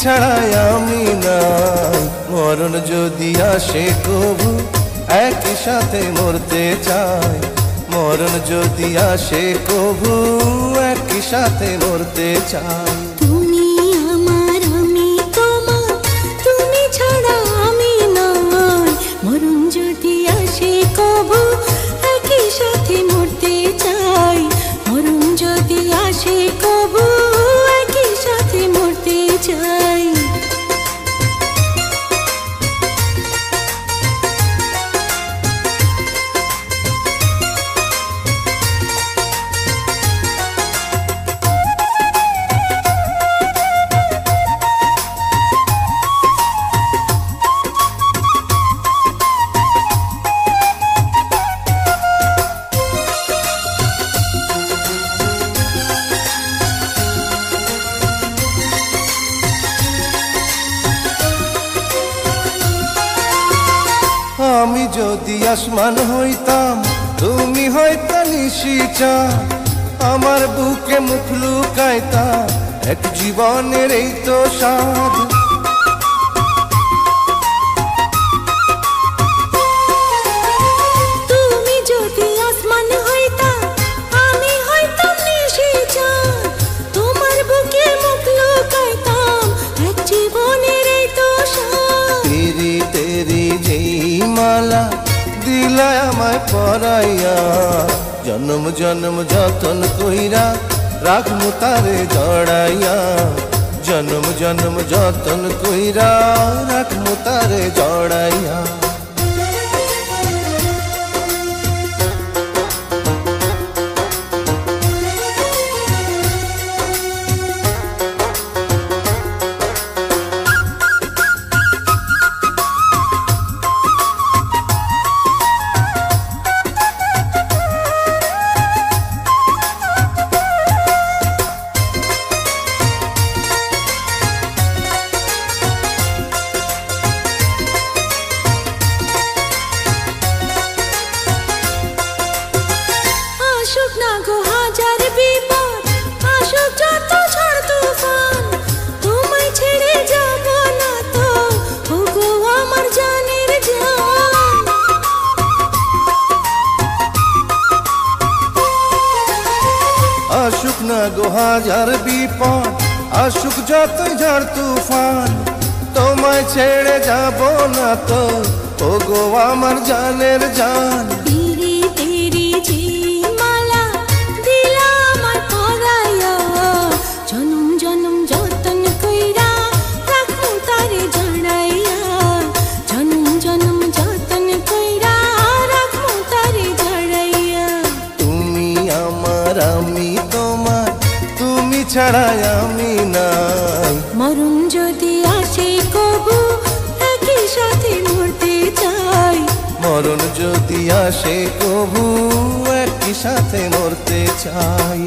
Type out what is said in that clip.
ছাড়াই আমি নাই। মরণ যদি আসে কবু একই সাথে মরতে চাই। মরণ যদি আসে কবু একই সাথে মরতে চাই। তুমি আমার আমি তোমার, তুমি ছাড়া আমি নাই। মরণ যদি আসে কবু একই সাথে মরতে চাই। মরণ যদি আসে কবু একই সাথে মরতে চাই। আমি যদি আসমান হইতাম তুমি হয়তো নিশিচা। আমার বুকে মুখ লুকাইতা এক জীবনের এই তো স্বাদ। তুমি যদি আসমান হইতা আমি হইতাম নিশিচা। তোমার বুকে মুখ লুকাইতাম এক জীবনের এই তো স্বাদ। তেরি তেরি যেই মালা দিলা আমায় পরাইয়া। জন্ম জন্ম যতন কইরা রাখমু তারে জড়াইয়া। জন্ম জন্ম যতন কইরা রাখমু তারে জড়াইয়া। আসুক না গো হাজার বিপদ, আসুক যত ঝড় তুফান, তোমায় ছেড়ে যাব না তো ওগো আমার জানের জান। আসুক না গো হাজার বিপদ, আসুক যতই ঝড় তুফান, তোমায় ছেড়ে যাব না তো ওগো আমার জানের জান। তেরি তেরি যে মালা দিলা আমার পরাইয়া। জনম জনম যতন কইরা রাখমু তারে জড়াইয়া। জনম জনম যতন কইরা রাখমু তারে জড়াইয়া। তুমি আমার আমি তোমার, তুমি ছাড়াই আমি নাই। মরণ যদি আসে কবু একই সাথে মরতে চাই। মরণ যদি আসে কবু একই সাথে মরতে চাই।